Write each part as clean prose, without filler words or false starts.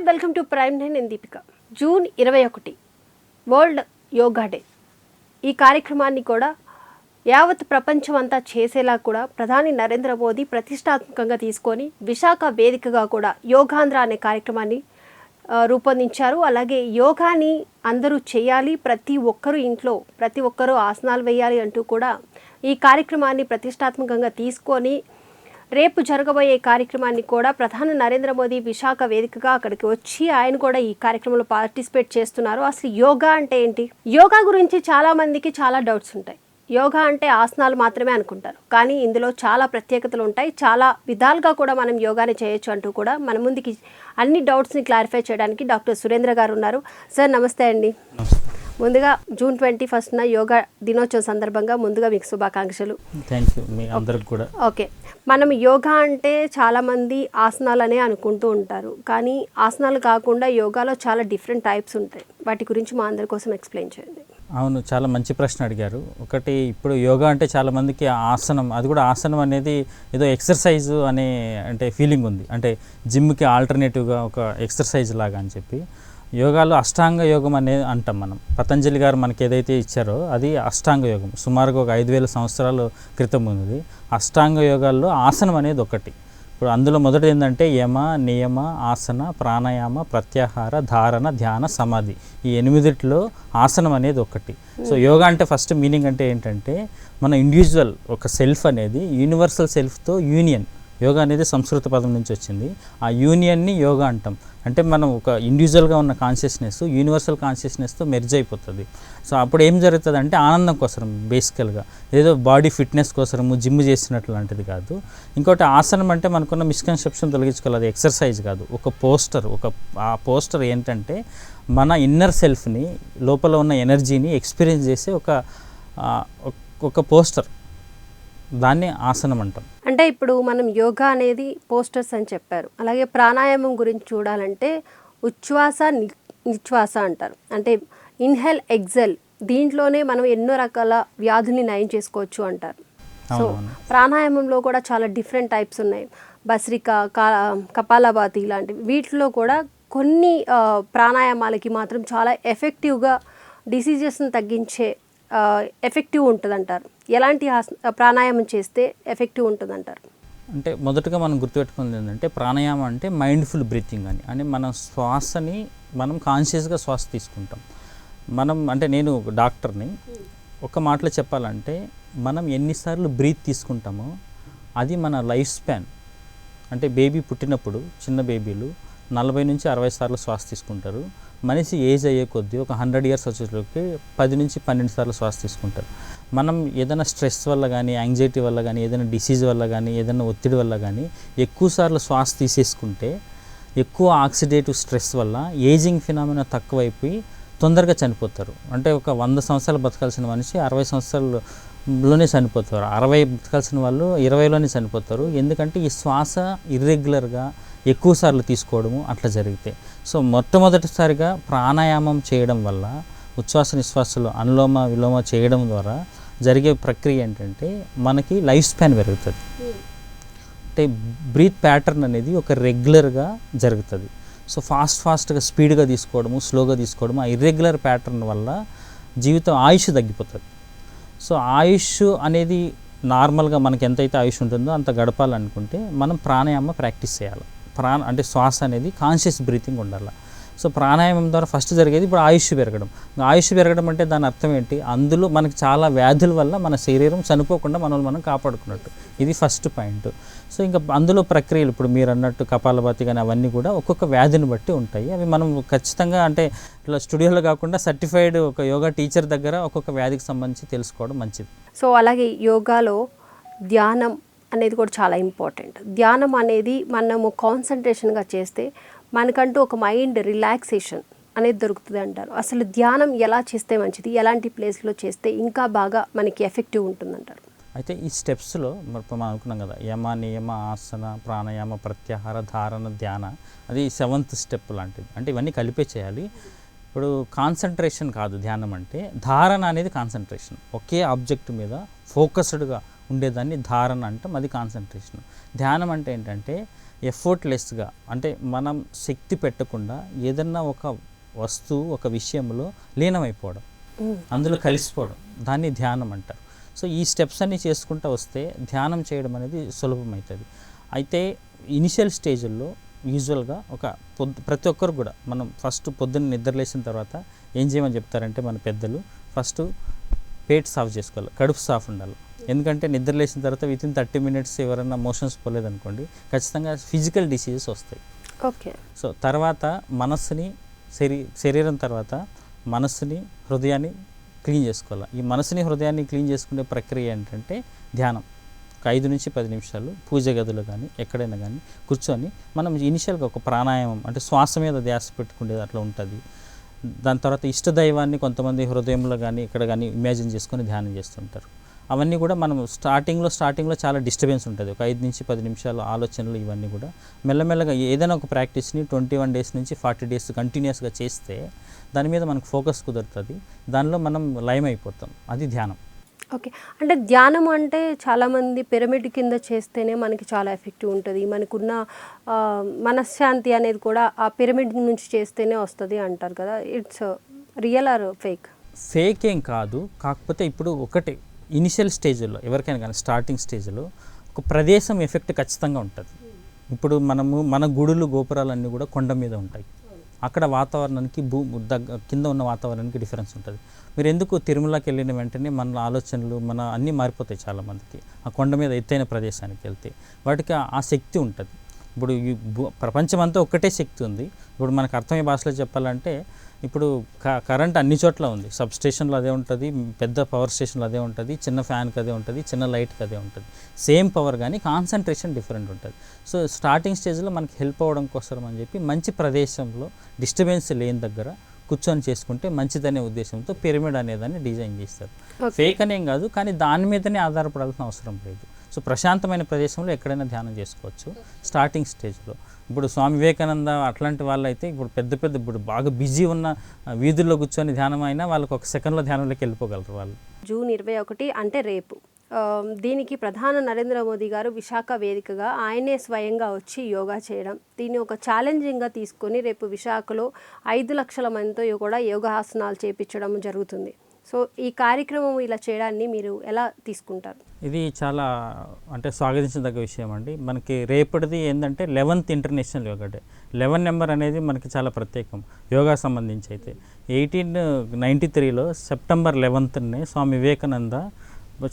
Welcome to prime nine. నేను Deepika. June 21 world yoga day. ఈ కార్యక్రమాన్ని కూడా యావత్ ప్రపంచం అంతా చేసేలా కూడా ప్రధాని నరేంద్ర మోదీ ప్రతిష్టాత్మకంగా తీసుకొని విశాఖ వేదికగా కూడా యోగాంధ్ర అనే కార్యక్రమాన్ని రూపొందించారు. అలాగే యోగాని అందరూ చేయాలి, ప్రతి ఒక్కరూ ఇంట్లో ప్రతి ఒక్కరూ ఆసనాలు వేయాలి అంటూ కూడా ఈ కార్యక్రమాన్ని ప్రతిష్టాత్మకంగా తీసుకొని రేపు జరగబోయే కార్యక్రమాన్ని కూడా ప్రధాని నరేంద్ర మోదీ విశాఖ వేదికగా అక్కడికి వచ్చి ఆయన కూడా ఈ కార్యక్రమంలో పార్టిసిపేట్ చేస్తున్నారు. అసలు యోగా అంటే ఏంటి? యోగా గురించి చాలా మందికి చాలా డౌట్స్ ఉంటాయి. యోగా అంటే ఆసనాలు మాత్రమే అనుకుంటారు, కానీ ఇందులో చాలా ప్రత్యేకతలు ఉంటాయి. చాలా విధాలుగా కూడా మనం యోగాని చేయొచ్చు అంటూ కూడా మన ముందుకి అన్ని డౌట్స్ని క్లారిఫై చేయడానికి డాక్టర్ సురేంద్ర గారు ఉన్నారు. సార్ నమస్తే అండి. ముందుగా జూన్ 21న యోగా దినోత్సవం సందర్భంగా ముందుగా మీకు శుభాకాంక్షలు. Thank you. మీ అందరికి కూడా. ఓకే, మనం యోగా అంటే చాలామంది ఆసనాలనే అనుకుంటూ ఉంటారు, కానీ ఆసనాలు కాకుండా యోగాలో చాలా డిఫరెంట్ టైప్స్ ఉంటాయి. వాటి గురించి మా అందరి కోసం ఎక్స్ప్లెయిన్ చేయండి. అవును, చాలా మంచి ప్రశ్న అడిగారు. ఒకటి, ఇప్పుడు యోగా అంటే చాలామందికి ఆసనం, అది కూడా ఆసనం అనేది ఏదో ఎక్సర్సైజ్ అనే అంటే ఫీలింగ్ ఉంది, అంటే జిమ్కి ఆల్టర్నేటివ్గా ఒక ఎక్సర్సైజ్ లాగా అని చెప్పి. యోగాలో అష్టాంగ యోగం అనేది అంటాం మనం. పతంజలి గారు మనకి ఏదైతే ఇచ్చారో అది అష్టాంగ యోగం, సుమారుగా ఒక 5000 సంవత్సరాల క్రితం ఉంది. అష్టాంగ యోగాల్లో ఆసనం అనేది ఒకటి. ఇప్పుడు అందులో మొదటి ఏంటంటే యమ, నియమ, ఆసన, ప్రాణాయామ, ప్రత్యాహార, ధారణ, ధ్యాన, సమాధి, ఈ 8 ఆసనం అనేది ఒకటి. సో యోగా అంటే ఫస్ట్ మీనింగ్ అంటే ఏంటంటే మన ఇండివిజువల్ ఒక సెల్ఫ్ అనేది యూనివర్సల్ సెల్ఫ్తో యూనియన్. యోగా అనేది సంస్కృత పదం నుంచి వచ్చింది. ఆ యూనియన్ని యోగా అంటాం. అంటే మనం ఒక ఇండివిజువల్గా ఉన్న కాన్షియస్నెస్ యూనివర్సల్ కాన్షియస్నెస్తో మెర్జ్ అయిపోతుంది. సో అప్పుడు ఏం జరుగుతుంది అంటే ఆనందం కోసం, బేసికల్గా ఏదో బాడీ ఫిట్నెస్ కోసము జిమ్ చేసినట్లు లాంటిది కాదు. ఇంకోటి ఆసనం అంటే మనకున్న మిస్కన్సెప్షన్ తొలగించుకోవాలి. అది ఎక్సర్సైజ్ కాదు, ఒక పోస్టర్. ఆ పోస్టర్ ఏంటంటే మన ఇన్నర్ సెల్ఫ్ని, లోపల ఉన్న ఎనర్జీని ఎక్స్పీరియన్స్ చేసే ఒక పోస్టర్. దాన్ని ఆసనం అంటాం. అంటే ఇప్పుడు మనం యోగా అనేది పోస్టర్స్ అని చెప్పారు. అలాగే ప్రాణాయామం గురించి చూడాలంటే ఉచ్ఛ్వాస నిశ్వాస అంటారు. అంటే ఇన్హెల్ ఎగ్జెల్, దీంట్లోనే మనం ఎన్నో రకాల వ్యాధుల్ని నయం చేసుకోవచ్చు అంటారు. సో ప్రాణాయామంలో కూడా చాలా డిఫరెంట్ టైప్స్ ఉన్నాయి. భస్రిక, కపాలభాతి ఇలాంటివి. వీటిలో కూడా కొన్ని ప్రాణాయామాలకి మాత్రం చాలా ఎఫెక్టివ్గా డిసీజెస్ని తగ్గించే ఎఫెక్టివ్ ఉంటుందంటారు. ఎలాంటి ప్రాణాయామం చేస్తే ఎఫెక్టివ్ ఉంటుందంటారు? అంటే మొదటగా మనం గుర్తుపెట్టుకున్నది ఏంటంటే ప్రాణాయామం అంటే మైండ్ఫుల్ బ్రీతింగ్ అని మనం శ్వాసని మనం కాన్షియస్గా శ్వాస తీసుకుంటాం. మనం అంటే నేను డాక్టర్ని, ఒక మాటలో చెప్పాలంటే మనం ఎన్నిసార్లు బ్రీత్ తీసుకుంటామో అది మన లైఫ్ స్పాన్. అంటే బేబీ పుట్టినప్పుడు చిన్న బేబీలు 40 నుంచి 60 సార్లు శ్వాస తీసుకుంటారు. మనిషి ఏజ్ అయ్యే కొద్దీ ఒక 100 years వచ్చేసరికి 10 నుంచి 12 సార్లు శ్వాస తీసుకుంటారు. మనం ఏదైనా స్ట్రెస్ వల్ల కానీ, యాంగ్జైటీ వల్ల కానీ, ఏదైనా డిసీజ్ వల్ల కానీ, ఏదైనా ఒత్తిడి వల్ల కానీ ఎక్కువ సార్లు శ్వాస తీసేసుకుంటే ఎక్కువ ఆక్సిడేటివ్ స్ట్రెస్ వల్ల ఏజింగ్ ఫినామినా తక్కువైపోయి తొందరగా చనిపోతారు. అంటే ఒక 100 సంవత్సరాలు బతకాల్సిన మనిషి 60 సంవత్సరాల్లోనే చనిపోతారు. 60 బతకాల్సిన వాళ్ళు 20లోనే చనిపోతారు. ఎందుకంటే ఈ శ్వాస ఇర్రెగ్యులర్గా ఎక్కువ సార్లు తీసుకోవడము అట్లా జరిగితే. సో మొట్టమొదటిసారిగా ప్రాణాయామం చేయడం వల్ల, ఉచ్ఛ్వాస నిశ్వాసలు అనులోమ విలోమ చేయడం ద్వారా జరిగే ప్రక్రియ ఏంటంటే మనకి లైఫ్ స్పాన్ పెరుగుతుంది. అంటే బ్రీత్ ప్యాటర్న్ అనేది ఒక రెగ్యులర్గా జరుగుతుంది. సో ఫాస్ట్గా స్పీడ్గా తీసుకోవడము, స్లోగా తీసుకోవడము, ఆ ఇర్రెగ్యులర్ ప్యాటర్న్ వల్ల జీవితం ఆయుష్ తగ్గిపోతుంది. సో ఆయుష్ అనేది నార్మల్గా మనకి ఎంతైతే ఆయుష్ ఉంటుందో అంత గడపాలనుకుంటే మనం ప్రాణాయామ ప్రాక్టీస్ చేయాలి. అంటే శ్వాస అనేది కాన్షియస్ బ్రీతింగ్ ఉండాలి. సో ప్రాణాయామం ద్వారా ఫస్ట్ జరిగేది ఇప్పుడు ఆయుష్ పెరగడం. ఆయుష్ పెరగడం అంటే దాని అర్థం ఏంటి? అందులో మనకి చాలా వ్యాధుల వల్ల మన శరీరం చనిపోకుండా మనం కాపాడుకున్నట్టు. ఇది ఫస్ట్ పాయింట్. సో ఇంకా అందులో ప్రక్రియలు ఇప్పుడు మీరు అన్నట్టు కపాలభాతి కానీ అవన్నీ కూడా ఒక్కొక్క వ్యాధిని బట్టి ఉంటాయి. అవి మనం ఖచ్చితంగా అంటే ఇట్లా స్టూడియోలో కాకుండా సర్టిఫైడ్ ఒక యోగా టీచర్ దగ్గర ఒక్కొక్క వ్యాధికి సంబంధించి తెలుసుకోవడం మంచిది. సో అలాగే యోగాలో ధ్యానం అనేది కూడా చాలా ఇంపార్టెంట్. ధ్యానం అనేది మనము కాన్సన్ట్రేషన్గా చేస్తే మనకంటూ ఒక మైండ్ రిలాక్సేషన్ అనేది దొరుకుతుంది అంటారు. అసలు ధ్యానం ఎలా చేస్తే మంచిది, ఎలాంటి ప్లేస్లో చేస్తే ఇంకా బాగా మనకి ఎఫెక్టివ్ ఉంటుందంటారు? అయితే ఈ స్టెప్స్లో మనం అనుకున్నాం కదా, యమ, నియమ, ఆసన, ప్రాణాయామ, ప్రత్యాహార, ధారణ, ధ్యాన, అది 7th స్టెప్ లాంటిది. అంటే ఇవన్నీ కలిపే చేయాలి. ఇప్పుడు కాన్సన్ట్రేషన్ కాదు ధ్యానం అంటే. ధారణ అనేది కాన్సన్ట్రేషన్, ఒకే ఆబ్జెక్ట్ మీద ఫోకస్డ్గా ఉండేదాన్ని ధారణ అంటాం, అది కాన్సన్ట్రేషన్. ధ్యానం అంటే ఏంటంటే ఎఫర్ట్లెస్గా, అంటే మనం శక్తి పెట్టకుండా ఏదన్నా ఒక వస్తువు ఒక విషయంలో లీనమైపోవడం, అందులో కలిసిపోవడం, దాన్ని ధ్యానం అంటారు. సో ఈ స్టెప్స్ అన్నీ చేసుకుంటూ వస్తే ధ్యానం చేయడం అనేది సులభమవుతుంది. అయితే ఇనిషియల్ స్టేజ్ల్లో యూజువల్గా ప్రతి ఒక్కరు కూడా మనం ఫస్ట్ పొద్దున్న నిద్రలేసిన తర్వాత ఏం చేయమని చెప్తారంటే మన పెద్దలు, ఫస్ట్ పేట్ సాఫ్ చేసుకోవాలి, కడుపు సాఫ్ ఉండాలి. ఎందుకంటే నిద్రలేసిన తర్వాత వితిన్ 30 minutes ఎవరైనా మోషన్స్ పోలేదనుకోండి ఖచ్చితంగా ఫిజికల్ డిసీజెస్ వస్తాయి. ఓకే. సో తర్వాత మనస్సుని శరీరం తర్వాత మనస్సుని హృదయాన్ని క్లీన్ చేసుకోవాలి. ఈ మనసుని హృదయాన్ని క్లీన్ చేసుకునే ప్రక్రియ ఏంటంటే ధ్యానం. ఒక 5 నుంచి 10 నిమిషాలు పూజ గదిలో కానీ ఎక్కడైనా కానీ కూర్చొని మనం ఇనిషియల్గా ఒక ప్రాణాయామం అంటే శ్వాస మీద ధ్యాస పెట్టుకునేది అట్లా ఉంటుంది. దాని తర్వాత ఇష్టదైవాన్ని కొంతమంది హృదయంలో కానీ ఇక్కడ కానీ ఇమాజిన్ చేసుకొని ధ్యానం చేస్తుంటారు. అవన్నీ కూడా మనం స్టార్టింగ్లో చాలా డిస్టర్బెన్స్ ఉంటుంది. ఒక 5 నుంచి 10 నిమిషాలు ఆలోచనలు ఇవన్నీ కూడా మెల్లమెల్లగా ఏదైనా ఒక ప్రాక్టీస్ని 21 days నుంచి 40 days కంటిన్యూస్గా చేస్తే దాని మీద మనకు ఫోకస్ కుదురుతుంది, దానిలో మనం లయం అయిపోతాం. అది ధ్యానం. ఓకే. అంటే ధ్యానం అంటే చాలామంది పిరమిడ్ కింద చేస్తేనే మనకి చాలా ఎఫెక్టివ్ ఉంటుంది, మనకున్న మనశ్శాంతి అనేది కూడా ఆ పిరమిడ్ నుంచి చేస్తేనే వస్తుంది అంటారు కదా. It's real are fake? Fake ఏం కాదు, కాకపోతే ఇప్పుడు ఒకటి ఇనిషియల్ స్టేజ్లో ఎవరికైనా కానీ స్టార్టింగ్ స్టేజ్లో ఒక ప్రదేశం ఎఫెక్ట్ ఖచ్చితంగా ఉంటుంది. ఇప్పుడు మన గుడులు గోపురాలన్నీ కూడా కొండ మీద ఉంటాయి. అక్కడ వాతావరణానికి కింద ఉన్న వాతావరణానికి డిఫరెన్స్ ఉంటుంది. మీరు ఎందుకు తిరుమలకి వెళ్ళిన వెంటనే మన ఆలోచనలు అన్నీ మారిపోతాయి చాలామందికి. ఆ కొండ మీద ఎత్తైన ప్రదేశానికి వెళ్తే వాటికి ఆ శక్తి ఉంటుంది. ఇప్పుడు ఈ ప్రపంచమంతా ఒక్కటే శక్తి ఉంది. ఇప్పుడు మనకు అర్థమయ్యే భాషలో చెప్పాలంటే ఇప్పుడు కరెంట్ అన్ని చోట్ల ఉంది. సబ్ స్టేషన్లో అదే ఉంటుంది, పెద్ద పవర్ స్టేషన్లో అదే ఉంటుంది, చిన్న ఫ్యాన్కి అదే ఉంటుంది, చిన్న లైట్కి అదే ఉంటుంది. సేమ్ పవర్ కానీ కాన్సన్ట్రేషన్ డిఫరెంట్ ఉంటుంది. సో స్టార్టింగ్ స్టేజ్లో మనకి హెల్ప్ అవ్వడం కోసం అని చెప్పి మంచి ప్రదేశంలో డిస్టర్బెన్స్ లేని దగ్గర కూర్చొని చేసుకుంటే మంచిదనే ఉద్దేశంతో పిరమిడ్ అనేదాన్ని డిజైన్ చేస్తారు. ఫేక్ అనేం కాదు, కానీ దాని మీదనే ఆధారపడాల్సిన అవసరం లేదు. సో ప్రశాంతమైన ప్రదేశంలో ఎక్కడైనా ధ్యానం చేసుకోవచ్చు స్టార్టింగ్ స్టేజ్లో. ఇప్పుడు స్వామి వివేకానంద అట్లాంటి వాళ్ళు అయితే ఇప్పుడు బాగా బిజీ ఉన్న వీధుల్లో కూర్చొని ధ్యానం అయినా వాళ్ళకి ఒక సెకండ్లో ధ్యానంలోకి వెళ్ళిపోగలరు వాళ్ళు. జూన్ 21 అంటే రేపు. దీనికి ప్రధాని నరేంద్ర మోదీ గారు విశాఖ వేదికగా ఆయనే స్వయంగా వచ్చి యోగా చేయడం, దీన్ని ఒక ఛాలెంజింగ్గా తీసుకొని రేపు విశాఖలో 5 లక్షల మందితో కూడా యోగాసనాలు చేపించడం జరుగుతుంది. సో ఈ కార్యక్రమం ఇలా చేయడాన్ని మీరు ఎలా తీసుకుంటారు? ఇది చాలా అంటే స్వాగతించదగ్గ విషయం అండి. మనకి రేపటిది ఏంటంటే 11th international yoga day. 11 number అనేది మనకి చాలా ప్రత్యేకం యోగా సంబంధించి. అయితే 1893లో September 11నే Swami Vivekananda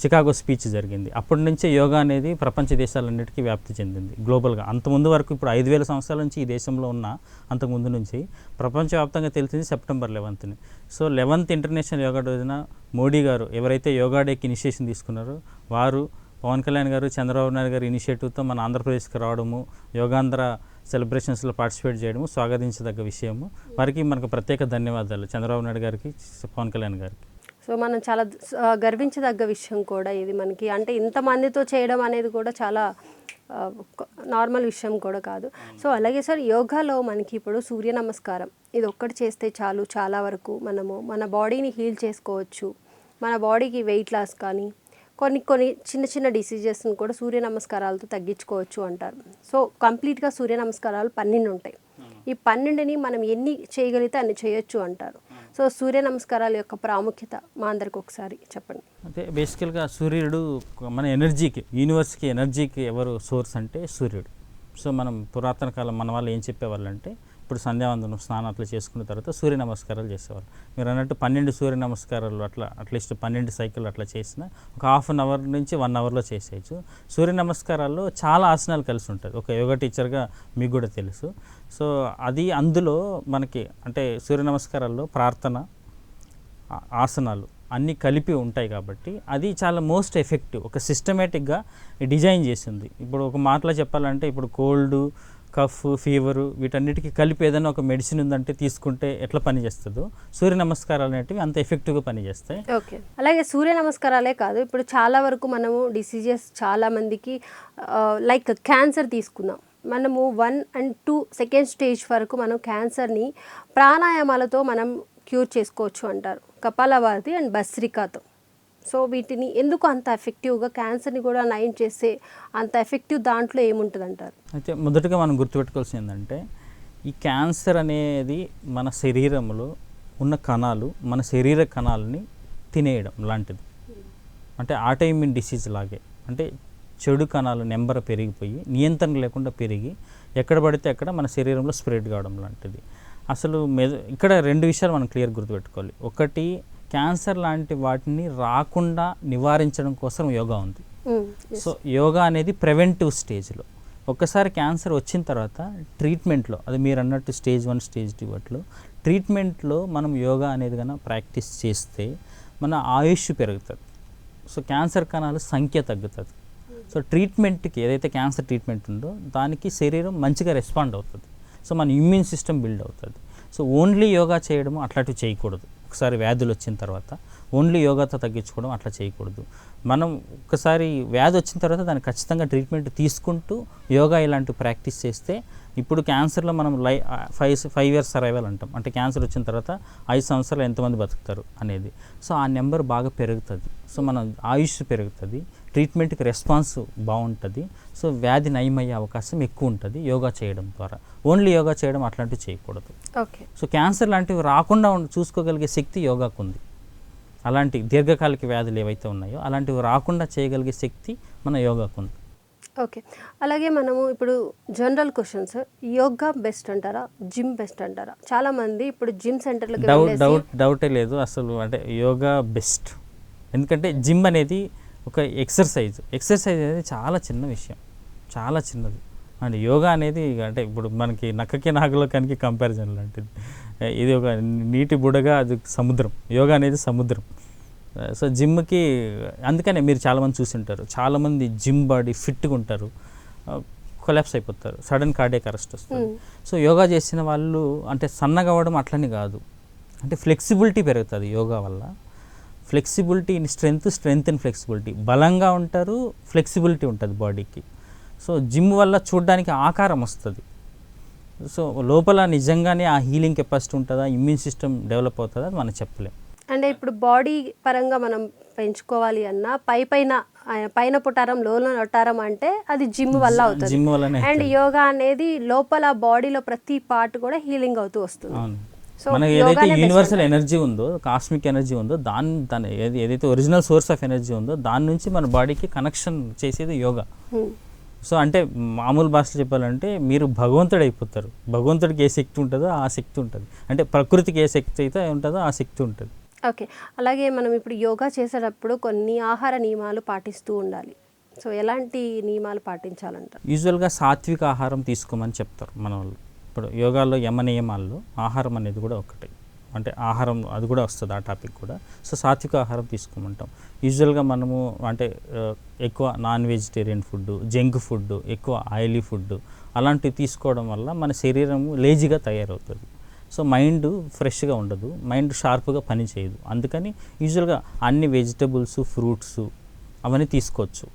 Chicago speech జరిగింది. అప్పటి నుంచే యోగా అనేది ప్రపంచ దేశాలన్నిటికీ వ్యాప్తి చెందింది గ్లోబల్గా. అంతకుముందు వరకు ఇప్పుడు 5000 సంవత్సరాల నుంచి ఈ దేశంలో ఉన్న అంతకుముందు నుంచి ప్రపంచవ్యాప్తంగా తెలిసింది సెప్టెంబర్ 11ని. సో 11th ఇంటర్నేషనల్ యోగా రోజున మోడీ గారు ఎవరైతే యోగా డేకి ఇనిషియేషన్ తీసుకున్నారో వారు, పవన్ కళ్యాణ్ గారు, చంద్రబాబు నాయుడు గారు ఇనిషియేటివ్తో మన ఆంధ్రప్రదేశ్కి రావడము, యోగాంధ్ర సెలబ్రేషన్స్లో పార్టిసిపేట్ చేయడము స్వాగతించదగ్గ విషయము. వారికి మనకు ప్రత్యేక ధన్యవాదాలు చంద్రబాబు నాయుడు గారికి, పవన్ కళ్యాణ్ గారికి. సో మనం చాలా గర్వించదగ్గ విషయం కూడా ఇది మనకి. అంటే ఇంతమందితో చేయడం అనేది కూడా చాలా నార్మల్ విషయం కూడా కాదు. సో అలాగే సార్, యోగాలో మనకి ఇప్పుడు సూర్య నమస్కారం ఇది ఒక్కటి చేస్తే చాలు, చాలా వరకు మనము మన బాడీని హీల్ చేసుకోవచ్చు. మన బాడీకి వెయిట్ లాస్ కానీ కొన్ని చిన్న చిన్న డిసీజెస్ని కూడా సూర్య నమస్కారాలతో తగ్గించుకోవచ్చు అంటారు. సో కంప్లీట్గా సూర్య నమస్కారాలు 12 ఉంటాయి. ఈ 12ని మనం ఎన్ని చేయగలిగితే అన్ని చేయొచ్చు అంటారు. సో సూర్య నమస్కారాల యొక్క ప్రాముఖ్యత మా అందరికి ఒకసారి చెప్పండి. అంటే బేసికల్గా సూర్యుడు మన ఎనర్జీకి, యూనివర్స్కి ఎనర్జీకి ఎవరు సోర్స్ అంటే సూర్యుడు. సో మనం పురాతన కాలం మన వాళ్ళు ఏం చెప్పేవాళ్ళు అంటే ఇప్పుడు సంధ్యావందనం స్నానం అట్లా చేసుకున్న తర్వాత సూర్య నమస్కారాలు చేసేవాళ్ళు. మీరు అన్నట్టు 12 సూర్య నమస్కారాలు అట్లీస్ట్ 12 సైకిల్ అట్లా చేసిన ఒక 1/2 hour నుంచి 1 hourలో చేసేయచ్చు. సూర్య నమస్కారాల్లో చాలా ఆసనాలు కలిసి ఉంటుంది. ఒక యోగా టీచర్గా మీకు కూడా తెలుసు. సో అది అందులో మనకి అంటే సూర్య నమస్కారాల్లో ప్రార్థన, ఆసనాలు అన్నీ కలిపి ఉంటాయి కాబట్టి అది చాలా మోస్ట్ ఎఫెక్టివ్. ఒక సిస్టమేటిక్గా డిజైన్ చేసింది. ఇప్పుడు ఒక మాటలో చెప్పాలంటే ఇప్పుడు కోల్డ్, కఫ్, ఫీవరు వీటన్నిటికీ కలిపి ఏదైనా ఒక మెడిసిన్ ఉందంటే తీసుకుంటే ఎట్లా పనిచేస్తుందో సూర్య నమస్కారాలు అనేటివి అంత ఎఫెక్టివ్గా పనిచేస్తాయి. ఓకే. అలాగే సూర్య నమస్కారాలే కాదు, ఇప్పుడు చాలా వరకు మనము డిసీజెస్ చాలామందికి లైక్ క్యాన్సర్ తీసుకుందాం, మనము 1 and 2 సెకండ్ స్టేజ్ వరకు మనం క్యాన్సర్ని ప్రాణాయామాలతో మనం క్యూర్ చేసుకోవచ్చు అంటారు. కపాలభాతి అండ్ భస్త్రికాతో. సో వీటిని ఎందుకు అంత ఎఫెక్టివ్గా క్యాన్సర్ని కూడా నయం చేసే అంత ఎఫెక్టివ్ దాంట్లో ఏముంటుంది అంటారు? అయితే మొదటగా మనం గుర్తుపెట్టుకోవాల్సింది ఏంటంటే ఈ క్యాన్సర్ అనేది మన శరీరంలో ఉన్న కణాలు మన శరీర కణాలని తినేయడం లాంటిది. అంటే ఆటోఇమ్యూన్ డిసీజ్ లాగే. అంటే చెడు కణాలు నెంబర్ పెరిగిపోయి నియంత్రణ లేకుండా పెరిగి ఎక్కడ పడితే అక్కడ మన శరీరంలో స్ప్రెడ్ కావడం లాంటిది. అసలు ఇక్కడ రెండు విషయాలు మనం క్లియర్ గుర్తుపెట్టుకోవాలి. ఒకటి, క్యాన్సర్ లాంటి వాటిని రాకుండా నివారించడం కోసం యోగా ఉంది. సో యోగా అనేది ప్రివెంటివ్ స్టేజ్లో. ఒక్కసారి క్యాన్సర్ వచ్చిన తర్వాత ట్రీట్మెంట్లో, అది మీరు అన్నట్టు స్టేజ్ 1 స్టేజ్ 2 వాటిలో ట్రీట్మెంట్లో మనం యోగా అనేది కన్నా ప్రాక్టీస్ చేస్తే మన ఆయుష్ పెరుగుతుంది. సో క్యాన్సర్ కణాల సంఖ్య తగ్గుతుంది. సో ట్రీట్మెంట్కి ఏదైతే క్యాన్సర్ ట్రీట్మెంట్ ఉందో దానికి శరీరం మంచిగా రెస్పాండ్ అవుతుంది. సో మన ఇమ్యూన్ సిస్టమ్ బిల్డ్ అవుతుంది. సో ఓన్లీ యోగా చేయడము అట్లాంటివి చేయకూడదు. ఒకసారి వ్యాధులు వచ్చిన తర్వాత ఓన్లీ యోగాతో తగ్గించుకోవడం అట్లా చేయకూడదు. మనం ఒకసారి వ్యాధి వచ్చిన తర్వాత దాన్ని ఖచ్చితంగా ట్రీట్మెంట్ తీసుకుంటూ యోగా ఇలాంటి ప్రాక్టీస్ చేస్తే, ఇప్పుడు క్యాన్సర్లో మనం 5 years సర్వైవల్ అంటాం. అంటే క్యాన్సర్ వచ్చిన తర్వాత 5 సంవత్సరాలు ఎంతమంది బతుకుతారు అనేది. సో ఆ నెంబర్ బాగా పెరుగుతుంది. సో మన ఆయుష్ పెరుగుతుంది, ట్రీట్మెంట్కి రెస్పాన్స్ బాగుంటుంది. సో వ్యాధి నయమయ్యే అవకాశం ఎక్కువ ఉంటుంది యోగా చేయడం ద్వారా. ఓన్లీ యోగా చేయడం అట్లాంటివి చేయకూడదు. ఓకే. సో క్యాన్సర్ లాంటివి రాకుండా చూసుకోగలిగే శక్తి యోగాకు ఉంది. అలాంటి దీర్ఘకాలిక వ్యాధులు ఏవైతే ఉన్నాయో అలాంటివి రాకుండా చేయగలిగే శక్తి మన యోగాకు ఉంది. ఓకే. అలాగే మనము ఇప్పుడు జనరల్ క్వశ్చన్స్, యోగా బెస్ట్ అంటారా, జిమ్ బెస్ట్ అంటారా? చాలామంది ఇప్పుడు జిమ్ సెంటర్లకి డౌటే లేదు అసలు. అంటే యోగా బెస్ట్. ఎందుకంటే జిమ్ అనేది ఒక ఎక్సర్సైజ్ అనేది చాలా చిన్న విషయం, చాలా చిన్నది. అండ్ యోగా అనేది అంటే ఇప్పుడు మనకి నక్కకి నాగలోకానికి కంపారిజన్ లాంటిది. ఇది ఒక నీటి బుడగా, అది సముద్రం. యోగా అనేది సముద్రం. సో జిమ్కి అందుకనే మీరు చాలామంది చూసి ఉంటారు, చాలామంది జిమ్ బాడీ ఫిట్గా ఉంటారు, కొలాప్స్ అయిపోతారు, సడన్ కార్డియాక్ అరెస్ట్ వస్తుంది. సో యోగా చేసిన వాళ్ళు అంటే సన్నగా అవ్వడం అట్లని కాదు, అంటే ఫ్లెక్సిబిలిటీ పెరుగుతుంది యోగా వల్ల. Flexibility in strength in flexibility. బలంగా ఉంటారు, ఫ్లెక్సిబిలిటీ ఉంటుంది బాడీకి. సో జిమ్ వల్ల చూడడానికి ఆకారం వస్తుంది. సో లోపల నిజంగానే ఆ హీలింగ్ కెపాసిటీ ఉంటుందా, ఇమ్యూన్ సిస్టమ్ డెవలప్ అవుతుందా, అది మనం చెప్పలేం. అంటే ఇప్పుడు బాడీ పరంగా మనం పెంచుకోవాలి అన్నా పైన పుట్టారం లోన నొట్టారం అంటే అది జిమ్ వల్ల అవుతుంది. జిమ్ వల్లనే. అండ్ యోగా అనేది లోపల బాడీలో ప్రతి పార్ట్ కూడా హీలింగ్ అవుతూ వస్తుంది. మనకి ఏదైతే యూనివర్సల్ ఎనర్జీ ఉందో, కాస్మిక్ ఎనర్జీ ఉందో, దాని ఏదైతే ఒరిజినల్ సోర్స్ ఆఫ్ ఎనర్జీ ఉందో దాని నుంచి మన బాడీకి కనెక్షన్ చేసేది యోగా. సో అంటే మామూలు భాషలో చెప్పాలంటే మీరు భగవంతుడు అయిపోతారు. భగవంతుడికి ఏ శక్తి ఉంటుందో ఆ శక్తి ఉంటుంది. అంటే ప్రకృతికి ఏ శక్తి అయితే ఉంటుందో ఆ శక్తి ఉంటుంది. ఓకే. అలాగే మనం ఇప్పుడు యోగా చేసేటప్పుడు కొన్ని ఆహార నియమాలు పాటిస్తూ ఉండాలి. సో ఎలాంటి నియమాలు పాటించాలంటారు? యూజువల్గా సాత్విక ఆహారం తీసుకోమని చెప్తారు మన వాళ్ళు. ఇప్పుడు యోగాలో యమ నియమాల్లో ఆహారం అనేది కూడా ఒకటి. అంటే ఆహారం అది కూడా వస్తుంది, ఆ టాపిక్ కూడా. సో సాత్విక ఆహారం తీసుకోమంటాం. యూజువల్గా మనము అంటే ఎక్కువ non vegetarian food, junk food, ఎక్కువ ఆయిలీ ఫుడ్ అలాంటివి తీసుకోవడం వల్ల మన శరీరం లేజీగా తయారవుతుంది. సో మైండ్ ఫ్రెష్గా ఉండదు, మైండ్ షార్ప్గా పని చేయదు. అందుకని యూజువల్గా అన్ని వెజిటబుల్స్, ఫ్రూట్స్ అవన్నీ తీసుకోవచ్చు.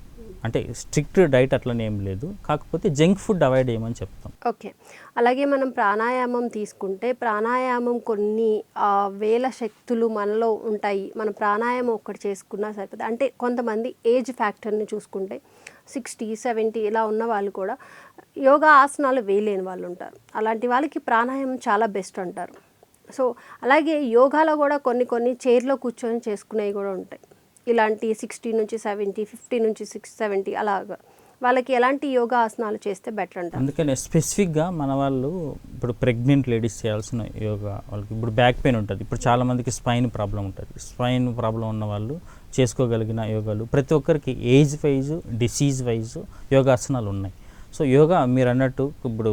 అంటే స్ట్రిక్ట్ డైట్ అట్లనే ఏం లేదు, కాకపోతే జంక్ ఫుడ్ అవాయిడ్ చేయమని చెప్తాం. ఓకే. అలాగే మనం ప్రాణాయామం తీసుకుంటే ప్రాణాయామం కొన్ని వేల శక్తులు మనలో ఉంటాయి. మనం ప్రాణాయామం ఒక్కటి చేసుకున్నా సరిపోతుంది. అంటే కొంతమంది ఏజ్ ఫ్యాక్టర్ని చూసుకుంటే 60, 70 ఇలా ఉన్న వాళ్ళు కూడా యోగా ఆసనాలు వేయలేని వాళ్ళు ఉంటారు. అలాంటి వాళ్ళకి ప్రాణాయామం చాలా బెస్ట్ అంటారు. సో అలాగే యోగాలో కూడా కొన్ని చైర్లో కూర్చొని చేసుకునేవి కూడా ఉంటాయి. ఇలాంటి 60 నుంచి 70, 50 నుంచి 70 అలాగా వాళ్ళకి ఎలాంటి యోగా ఆసనాలు చేస్తే బెటర్ అంటారు? అందుకని స్పెసిఫిక్గా మన వాళ్ళు ఇప్పుడు ప్రెగ్నెంట్ లేడీస్ చేయాల్సిన యోగా, వాళ్ళకి ఇప్పుడు బ్యాక్ పెయిన్ ఉంటుంది, ఇప్పుడు చాలామందికి స్పైన్ ప్రాబ్లం ఉంటుంది. స్పైన్ ప్రాబ్లం ఉన్న వాళ్ళు చేసుకోగలిగిన యోగాలు ప్రతి ఒక్కరికి ఏజ్ వైజ్, డిసీజ్ వైజ్ యోగాసనాలు ఉన్నాయి. సో యోగా మీరు అన్నట్టు ఇప్పుడు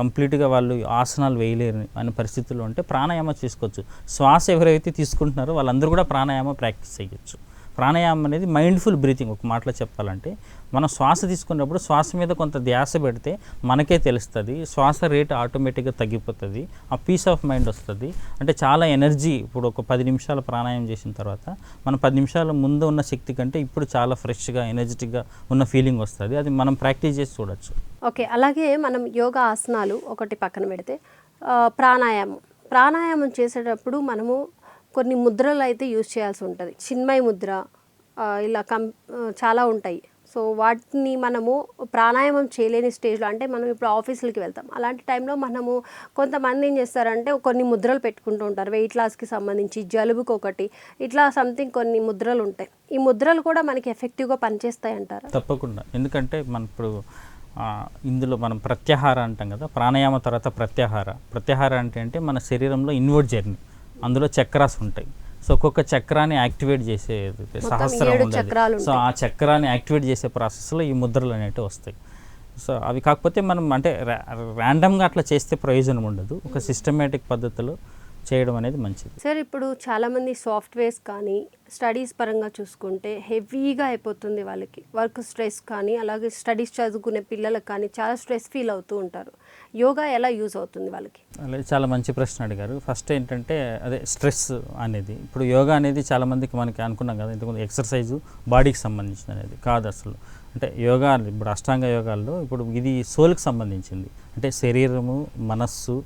కంప్లీట్గా వాళ్ళు ఆసనాలు వేయలేరు అనే పరిస్థితుల్లో ఉంటే ప్రాణాయామం చేసుకోవచ్చు. శ్వాస ఎవరైతే తీసుకుంటున్నారో వాళ్ళందరూ కూడా ప్రాణాయామం ప్రాక్టీస్ చేయొచ్చు. ప్రాణాయామం అనేది మైండ్ఫుల్ బ్రీతింగ్. ఒక మాటలో చెప్పాలంటే మనం శ్వాస తీసుకున్నప్పుడు శ్వాస మీద కొంత ధ్యాస పెడితే మనకే తెలుస్తుంది, శ్వాస రేట్ ఆటోమేటిక్గా తగ్గిపోతుంది, ఆ పీస్ ఆఫ్ మైండ్ వస్తుంది. అంటే చాలా ఎనర్జీ. ఇప్పుడు ఒక 10 నిమిషాలు ప్రాణాయామం చేసిన తర్వాత మనం 10 నిమిషాల ముందు ఉన్న శక్తి కంటే ఇప్పుడు చాలా ఫ్రెష్గా, ఎనర్జెటిక్గా ఉన్న ఫీలింగ్ వస్తుంది. అది మనం ప్రాక్టీస్ చేసి చూడొచ్చు. ఓకే. అలాగే మనం యోగా ఆసనాలు ఒకటి పక్కన పెడితే ప్రాణాయామం చేసేటప్పుడు మనము కొన్ని ముద్రలు అయితే యూజ్ చేయాల్సి ఉంటుంది. చిన్మయ ముద్ర, ఇలా చాలా ఉంటాయి. సో వాటిని మనము ప్రాణాయామం చేయలేని స్టేజ్లో, అంటే మనం ఇప్పుడు ఆఫీసులకి వెళ్తాం, అలాంటి టైంలో మనము కొంతమంది ఏం చేస్తారంటే కొన్ని ముద్రలు పెట్టుకుంటూ ఉంటారు. వెయిట్ లాస్కి సంబంధించి, జలుబుకి ఒకటి, ఇట్లా సంథింగ్ కొన్ని ముద్రలు ఉంటాయి. ఈ ముద్రలు కూడా మనకి ఎఫెక్టివ్గా పనిచేస్తాయి అంటారా? తప్పకుండా. ఎందుకంటే మనం ఇప్పుడు ఇందులో మనం ప్రత్యాహార అంటాం కదా, ప్రాణాయామ తర్వాత ప్రత్యాహార అంటే మన శరీరంలో ఇన్వర్డ్ జర్నీ, అందులో చక్రాస్ ఉంటాయి. సో ఒక్కొక్క చక్రాన్ని యాక్టివేట్ చేసే సహస్రం ఉండదు. సో ఆ చక్రాన్ని యాక్టివేట్ చేసే ప్రాసెస్లో ఈ ముద్రలు అనేవి వస్తాయి. సో అవి కాకపోతే మనం అంటే ర్యాండమ్గా అట్లా చేస్తే ప్రయోజనం ఉండదు, ఒక సిస్టమేటిక్ పద్ధతిలో చేయడం అనేది మంచిది. సార్, ఇప్పుడు చాలామంది సాఫ్ట్వేర్స్ కానీ స్టడీస్ పరంగా చూసుకుంటే హెవీగా అయిపోతుంది వాళ్ళకి, వర్క్ స్ట్రెస్ కానీ, అలాగే స్టడీస్ చదువుకునే పిల్లలకు కానీ చాలా స్ట్రెస్ ఫీల్ అవుతూ ఉంటారు. యోగా ఎలా యూజ్ అవుతుంది వాళ్ళకి? అలాగే చాలా మంచి ప్రశ్న అడిగారు. ఫస్ట్ ఏంటంటే అదే స్ట్రెస్ అనేది, ఇప్పుడు యోగా అనేది చాలామందికి మనకి అనుకున్నాం కదా ఇంతకుముందు ఎక్సర్సైజు బాడీకి సంబంధించింది అనేది కాదు అసలు. అంటే యోగా ఇప్పుడు అష్టాంగ యోగాల్లో ఇప్పుడు ఇది సోల్కి సంబంధించింది, అంటే శరీరము, మనస్సు,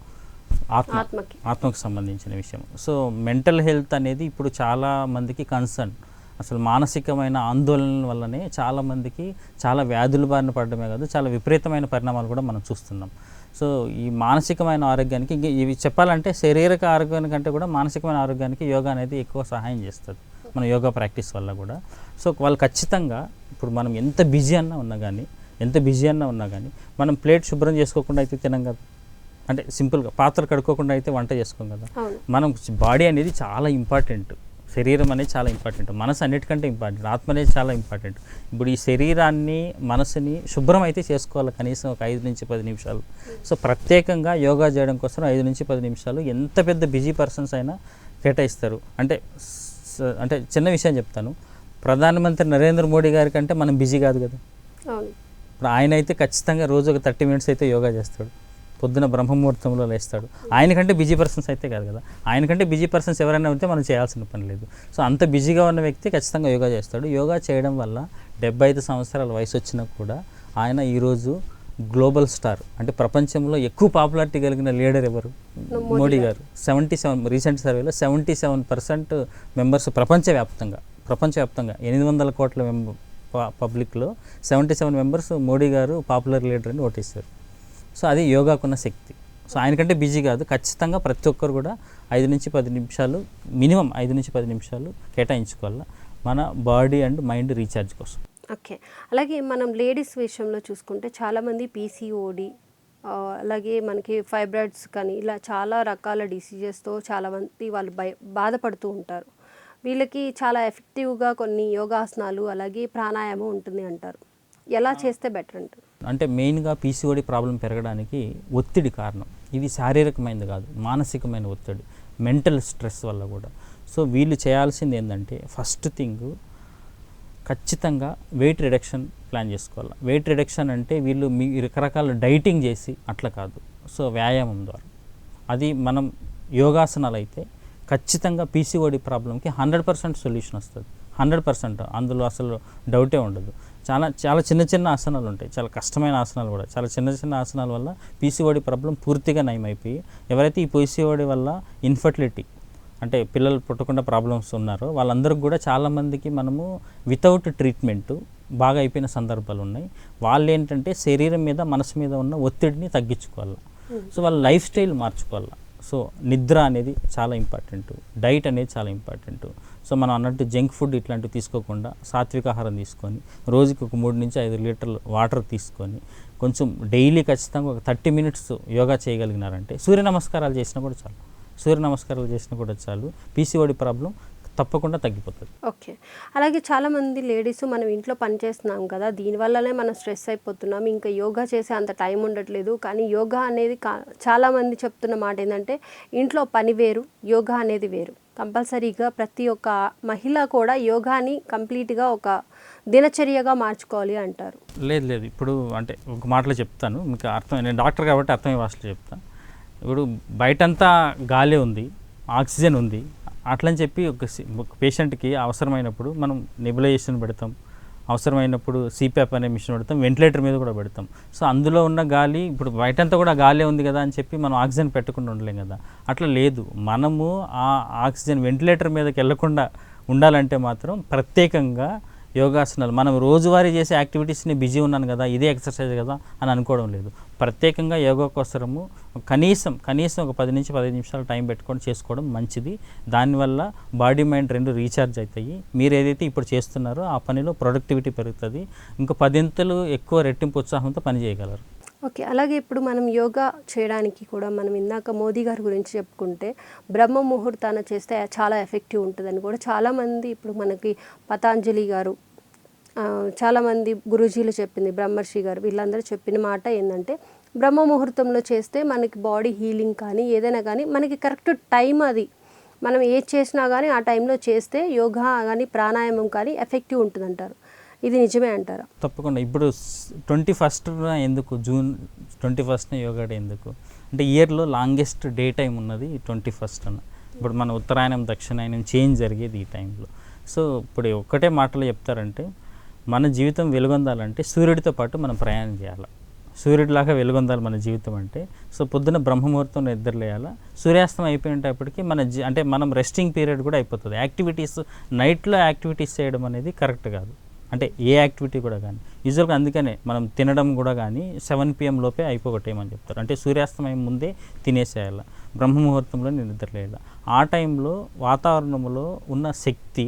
ఆత్మకు సంబంధించిన విషయం. సో మెంటల్ హెల్త్ అనేది ఇప్పుడు చాలా మందికి కన్సర్న్. అసలు మానసికమైన ఆందోళన వల్లనే చాలామందికి చాలా వ్యాధుల బారిన పడడమే కాదు, చాలా విపరీతమైన పరిణామాలు కూడా మనం చూస్తున్నాం. సో ఈ మానసికమైన ఆరోగ్యానికి ఇవి చెప్పాలంటే శారీరక ఆరోగ్యానికంటే కూడా మానసికమైన ఆరోగ్యానికి యోగా అనేది ఎక్కువ సహాయం చేస్తుంది మన యోగా ప్రాక్టీస్ వల్ల కూడా. సో వాళ్ళు ఖచ్చితంగా ఇప్పుడు మనం ఎంత బిజీ అన్నా ఉన్నా కానీ మనం ప్లేట్ శుభ్రం చేసుకోకుండా అయితే తినం కదా, అంటే సింపుల్గా పాత్ర కడుక్కోకుండా అయితే వంట చేసుకోం కదా. మనం బాడీ అనేది చాలా ఇంపార్టెంట్, శరీరం అనేది చాలా ఇంపార్టెంట్, మనసు అన్నిటికంటే ఇంపార్టెంట్, ఆత్మ అనేది చాలా ఇంపార్టెంట్. ఇప్పుడు ఈ శరీరాన్ని, మనసుని శుభ్రం అయితే చేసుకోవాలి కనీసం ఒక 5 నుంచి 10 నిమిషాలు. సో ప్రత్యేకంగా యోగా చేయడం కోసం 5 నుంచి 10 నిమిషాలు ఎంత పెద్ద బిజీ పర్సన్స్ అయినా కేటాయిస్తారు. అంటే చిన్న విషయం చెప్తాను, ప్రధానమంత్రి నరేంద్ర మోడీ గారి కంటే మనం బిజీ కాదు కదా. ఇప్పుడు ఆయన అయితే ఖచ్చితంగా రోజు ఒక 30 మినిట్స్ అయితే యోగా చేస్తాడు, పొద్దున బ్రహ్మముహూర్తంలో లేస్తాడు. ఆయనకంటే బిజీ పర్సన్స్ అయితే కాదు కదా, ఆయనకంటే బిజీ పర్సన్స్ ఎవరైనా ఉంటే మనం చేయాల్సిన పని లేదు. సో అంత బిజీగా ఉన్న వ్యక్తి ఖచ్చితంగా యోగా చేస్తాడు. యోగా చేయడం వల్ల 75 సంవత్సరాల వయసు వచ్చినా కూడా ఆయన ఈరోజు గ్లోబల్ స్టార్, అంటే ప్రపంచంలో ఎక్కువ పాపులారిటీ కలిగిన లీడర్ ఎవరు? మోడీ గారు. 77 రీసెంట్ సర్వేలో 77% మెంబర్స్ ప్రపంచవ్యాప్తంగా 800 కోట్ల పబ్లిక్లో 77 మెంబర్స్ మోడీ గారు పాపులర్ లీడర్ అని ఓటేశారు. సో అది యోగాకున్న శక్తి. సో ఆయనకంటే బిజీ కాదు, ఖచ్చితంగా ప్రతి ఒక్కరు కూడా 5 నుంచి 10 నిమిషాలు మినిమం 5 నుంచి 10 నిమిషాలు కేటాయించుకోవాలి మన బాడీ అండ్ మైండ్ రీఛార్జ్ కోసం. ఓకే. అలాగే మనం లేడీస్ విషయంలో చూసుకుంటే చాలామంది పీసీఓడి, అలాగే మనకి ఫైబ్రాయిడ్స్ కానీ ఇలా చాలా రకాల డిసీజెస్తో చాలామంది వాళ్ళు బాధపడుతూ ఉంటారు. వీళ్ళకి చాలా ఎఫెక్టివ్గా కొన్ని యోగాసనాలు అలాగే ప్రాణాయామం ఉంటుంది అంటారు. ఎలా చేస్తే బెటర్ అంటారు? అంటే మెయిన్గా పీసీఓడి ప్రాబ్లం పెరగడానికి ఒత్తిడి కారణం. ఇది శారీరకమైనది కాదు, మానసికమైన ఒత్తిడి, మెంటల్ స్ట్రెస్ వల్ల కూడా. సో వీళ్ళు చేయాల్సింది ఏంటంటే ఫస్ట్ థింగ్ ఖచ్చితంగా వెయిట్ రిడక్షన్ ప్లాన్ చేసుకోవాలి. వెయిట్ రిడక్షన్ అంటే వీళ్ళు రకరకాల డైటింగ్ చేసి అట్లా కాదు, సో వ్యాయామం ద్వారా. అది మనం యోగాసనాలు అయితే ఖచ్చితంగా పీసీఓడి ప్రాబ్లంకి 100% సొల్యూషన్ వస్తుంది, 100%. అందులో అసలు డౌటే ఉండదు. చాలా చిన్న ఆసనాలు ఉంటాయి, చాలా కష్టమైన ఆసనాలు కూడా, చాలా చిన్న ఆసనాల వల్ల పీసీఓడి ప్రాబ్లం పూర్తిగా నయమైపోయి, ఎవరైతే ఈ పీసీఓడి వల్ల ఇన్ఫర్టిలిటీ అంటే పిల్లలు పుట్టకుండా ప్రాబ్లమ్స్ ఉన్నారో వాళ్ళందరికీ కూడా చాలామందికి మనము వితౌట్ ట్రీట్మెంట్ బాగా అయిపోయిన సందర్భాలు ఉన్నాయి. వాళ్ళు ఏంటంటే శరీరం మీద, మనసు మీద ఉన్న ఒత్తిడిని తగ్గించుకోవాలి. సో వాళ్ళ లైఫ్ స్టైల్ మార్చుకోవాలి. సో నిద్ర అనేది చాలా ఇంపార్టెంట్, డైట్ అనేది చాలా ఇంపార్టెంట్. సో మనం అన్నట్టు జంక్ ఫుడ్ ఇట్లాంటివి తీసుకోకుండా సాత్విక ఆహారం తీసుకొని రోజుకి ఒక 3 నుంచి 5 లీటర్లు వాటర్ తీసుకొని కొంచెం డైలీ ఖచ్చితంగా ఒక 30 మినిట్స్ యోగా చేయగలిగినారంటే, సూర్య నమస్కారాలు చేసినా కూడా చాలు, పీసీఓడి ప్రాబ్లం తప్పకుండా తగ్గిపోతుంది. ఓకే. అలాగే చాలామంది లేడీస్ మనం ఇంట్లో పని చేస్తున్నాం కదా, దీనివల్లనే మనం స్ట్రెస్ అయిపోతున్నాం, ఇంకా యోగా చేసే అంత టైం ఉండట్లేదు. కానీ యోగా అనేది చాలామంది చెప్తున్న మాట ఏంటంటే ఇంట్లో పని వేరు, యోగా అనేది వేరు. కంపల్సరీగా ప్రతి ఒక్క మహిళ కూడా యోగాని కంప్లీట్గా ఒక దినచర్యగా మార్చుకోవాలి అంటారు. లేదు ఇప్పుడు అంటే ఒక మాటలో చెప్తాను మీకు అర్థం, నేను డాక్టర్ కాబట్టి అర్థమయ్యే భాషలో చెప్తాను. ఇప్పుడు బయటంతా గాలి ఉంది, ఆక్సిజన్ ఉంది, అట్లని చెప్పి ఒక పేషెంట్కి అవసరమైనప్పుడు మనం నెబులైజేషన్ పెడతాం, అవసరమైనప్పుడు సిప్యాప్ అనే మిషన్ పెడతాం, వెంటిలేటర్ మీద కూడా పెడతాం. సో అందులో ఉన్న గాలి ఇప్పుడు బయటంతా కూడా గాలి ఉంది కదా అని చెప్పి మనం ఆక్సిజన్ పెట్టకుండా ఉండలేం కదా. అట్లా లేదు, మనము ఆ ఆక్సిజన్ వెంటిలేటర్ మీదకి వెళ్లకుండా ఉండాలంటే మాత్రం ప్రత్యేకంగా యోగాసనాలు మనం రోజువారీ చేసే యాక్టివిటీస్ని బిజీ ఉన్నాను కదా ఇదే ఎక్సర్సైజ్ కదా అని అనుకోవడం లేదు. ప్రత్యేకంగా యోగా కోసము కనీసం ఒక 10 నుంచి 15 నిమిషాలు టైం పెట్టుకొని చేసుకోవడం మంచిది. దానివల్ల బాడీ మైండ్ రెండు రీఛార్జ్ అవుతాయి. మీరు ఏదైతే ఇప్పుడు చేస్తున్నారో ఆ పనిలో ప్రొడక్టివిటీ పెరుగుతుంది. ఇంకా 10 ఎక్కువ రెట్టింపు ఉత్సాహంతో పని చేయగలరు. ఓకే, అలాగే ఇప్పుడు మనం యోగా చేయడానికి కూడా మనం ఇందాక మోదీ గారి గురించి చెప్పుకుంటే బ్రహ్మ ముహూర్తాన చేస్తే చాలా ఎఫెక్టివ్ ఉంటుందని కూడా చాలామంది ఇప్పుడు మనకి పతాంజలి గారు చాలామంది గురూజీలు చెప్పింది, బ్రహ్మర్షి గారు వీళ్ళందరూ చెప్పిన మాట ఏంటంటే బ్రహ్మ ముహూర్తంలో చేస్తే మనకి బాడీ హీలింగ్ కానీ ఏదైనా కానీ మనకి కరెక్ట్ టైం అది మనం ఏది చేసినా కానీ ఆ టైంలో చేస్తే యోగా కానీ ప్రాణాయామం కానీ ఎఫెక్టివ్ ఉంటుందంటారు. ఇది నిజమే అంటారా? తప్పకుండా. ఇప్పుడు 21st ఎందుకు, జూన్ 21st యోగా డే ఎందుకు అంటే ఇయర్లో లాంగెస్ట్ డే టైం ఉన్నది 21st. ఇప్పుడు మన ఉత్తరాయణం దక్షిణాయనం చేంజ్ జరిగేది ఈ టైంలో. సో ఇప్పుడు ఒక్కటే మాటలో చెప్తారంటే మన జీవితం వెలుగొందాలంటే సూర్యుడితో పాటు మనం ప్రయాణం చేయాలి. సూర్యుడిలాగా వెలుగొందాలి మన జీవితం అంటే. సో పొద్దున్న బ్రహ్మముహూర్తం నిద్రలేయాలి. సూర్యాస్తం అయిపోయేటప్పటికి అంటే మనం రెస్టింగ్ పీరియడ్ కూడా అయిపోతుంది. యాక్టివిటీస్ నైట్లో యాక్టివిటీస్ చేయడం అనేది కరెక్ట్ కాదు. అంటే ఏ యాక్టివిటీ కూడా కానీ యూజువల్గా అందుకనే మనం తినడం కూడా కానీ 7 PM లోపే అయిపోగొట్టేయమని చెప్తారు. అంటే సూర్యాస్తమయం ముందే తినేసేయాలి, బ్రహ్మముహూర్తంలో నిద్రలేయాలి. ఆ టైంలో వాతావరణంలో ఉన్న శక్తి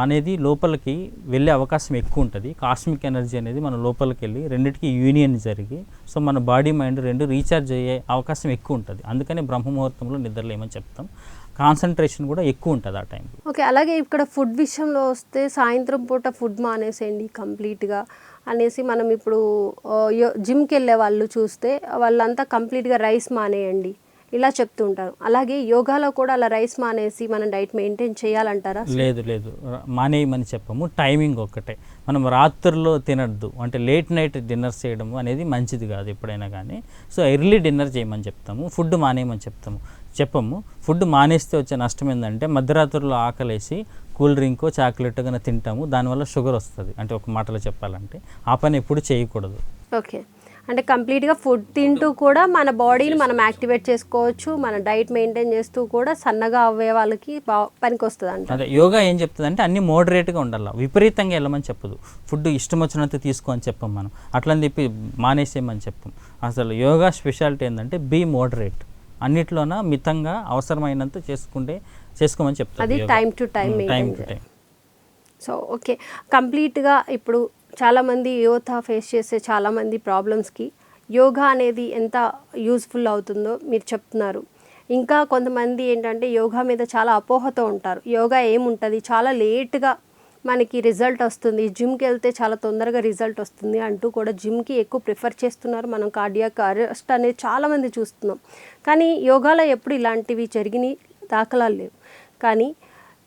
అనేది లోపలికి వెళ్ళే అవకాశం ఎక్కువ ఉంటుంది. కాస్మిక్ ఎనర్జీ అనేది మన లోపలికి వెళ్ళి రెండింటికి యూనియన్ జరిగి సో మన బాడీ మైండ్ రెండు రీఛార్జ్ అయ్యే అవకాశం ఎక్కువ ఉంటుంది. అందుకని బ్రహ్మముహూర్తంలో నిద్రలేమని చెప్తాం. కాన్సన్ట్రేషన్ కూడా ఎక్కువ ఉంటుంది ఆ టైంలో. ఓకే, అలాగే ఇక్కడ ఫుడ్ విషయంలో వస్తే సాయంత్రం పూట ఫుడ్ మానేసేయండి కంప్లీట్గా అనేసి మనం ఇప్పుడు జిమ్కి వెళ్ళే వాళ్ళు చూస్తే వాళ్ళంతా కంప్లీట్గా రైస్ మానేయండి ఇలా చెప్తూ ఉంటారు. అలాగే యోగాలో కూడా అలా రైస్ మానేసి మనం డైట్ మెయింటైన్ చేయాలంటారా? లేదు, మానేయమని చెప్పము. టైమింగ్ ఒక్కటే. మనం రాత్రుల్లో తినద్దు, అంటే లేట్ నైట్ డిన్నర్ చేయడం అనేది మంచిది కాదు ఎప్పుడైనా కానీ. సో ఎర్లీ డిన్నర్ చేయమని చెప్తాము, ఫుడ్ మానేయమని చెప్పము. ఫుడ్ మానేస్తే వచ్చే నష్టం ఏంటంటే మధ్యరాత్రుల్లో ఆకలేసి కూల్ డ్రింకో చాక్లెట్ కానీ తింటాము, దానివల్ల షుగర్ వస్తుంది. అంటే ఒక మాటలో చెప్పాలంటే ఆ పని ఎప్పుడు చేయకూడదు. ఓకే, అంటే కంప్లీట్గా ఫుడ్ తింటూ కూడా మన బాడీని మనం యాక్టివేట్ చేసుకోవచ్చు, మన డైట్ మెయింటైన్ చేస్తూ కూడా సన్నగా అవ్వే వాళ్ళకి పనికి వస్తుంది అంట. అదే యోగా ఏం చెప్తుంది అంటే అన్ని మోడరేట్గా ఉండాలి, విపరీతంగా వెళ్ళమని చెప్పదు. ఫుడ్ ఇష్టం వచ్చినంత తీసుకో అని చెప్పం మనం, అట్లని చెప్పి మానేసేయమని చెప్పం. అసలు యోగా స్పెషాలిటీ ఏంటంటే బీ మోడరేట్, అన్నిట్లోన మితంగా అవసరమైనంత చేసుకోమని చెప్తారు. అది time to time. So okay, కంప్లీట్గా ఇప్పుడు చాలామంది యువత ఫేస్ చేసే చాలామంది ప్రాబ్లమ్స్కి యోగా అనేది ఎంత యూజ్ఫుల్ అవుతుందో మీరు చెప్తున్నారు. ఇంకా కొంతమంది ఏంటంటే యోగా మీద చాలా అపోహతో ఉంటారు. యోగా ఏముంటుంది, చాలా లేట్గా మనకి రిజల్ట్ వస్తుంది, జిమ్కి వెళ్తే చాలా తొందరగా రిజల్ట్ వస్తుంది అంటూ కూడా జిమ్కి ఎక్కువ ప్రిఫర్ చేస్తున్నారు. మనం కార్డియాక్ అరెస్ట్ అనేది చాలామంది చూస్తున్నాం. కానీ యోగాలో ఎప్పుడు ఇలాంటివి జరిగిన దాఖలాలు లేవు. కానీ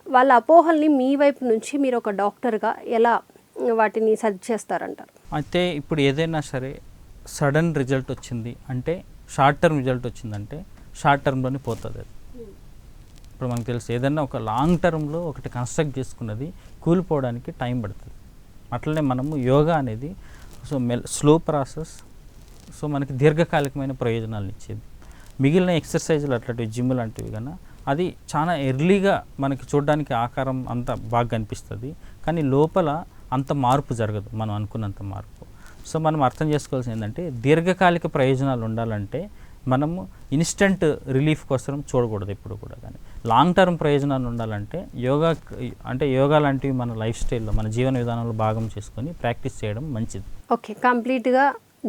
వాళ్ళ అపోహల్ని మీ వైపు నుంచి మీరు ఒక డాక్టర్గా ఎలా వాటిని సర్చ్ చేస్తారంటారు? అయితే ఇప్పుడు ఏదైనా సరే సడన్ రిజల్ట్ వచ్చింది అంటే, షార్ట్ టర్మ్ రిజల్ట్ వచ్చిందంటే షార్ట్ టర్మ్లోనే పోతుంది అది. ఇప్పుడు మనకు తెలుసు ఏదైనా ఒక లాంగ్ టర్మ్లో ఒకటి కన్స్ట్రక్ట్ చేసుకున్నది కూలిపోవడానికి టైం పడుతుంది. అట్లనే మనము యోగా అనేది స్లో ప్రాసెస్, సో మనకి దీర్ఘకాలికమైన ప్రయోజనాలు ఇచ్చేది. మిగిలిన ఎక్సర్సైజులు అట్లాంటివి జిమ్ లాంటివి కన్నా అది చాలా ఎర్లీగా మనకి చూడడానికి ఆకారం అంత బాగా కనిపిస్తుంది, కానీ లోపల అంత మార్పు జరగదు మనం అనుకున్నంత మార్పు. సో మనం అర్థం చేసుకోవాల్సింది ఏంటంటే దీర్ఘకాలిక ప్రయోజనాలు ఉండాలంటే మనము ఇన్స్టెంట్ రిలీఫ్ కోసం చూడకూడదు ఎప్పుడు కూడా. కానీ లాంగ్ టర్మ్ ప్రయోజనాలు ఉండాలంటే యోగా లాంటివి మన లైఫ్ స్టైల్లో, మన జీవన విధానంలో భాగం చేసుకొని ప్రాక్టీస్ చేయడం మంచిది. ఓకే, కంప్లీట్గా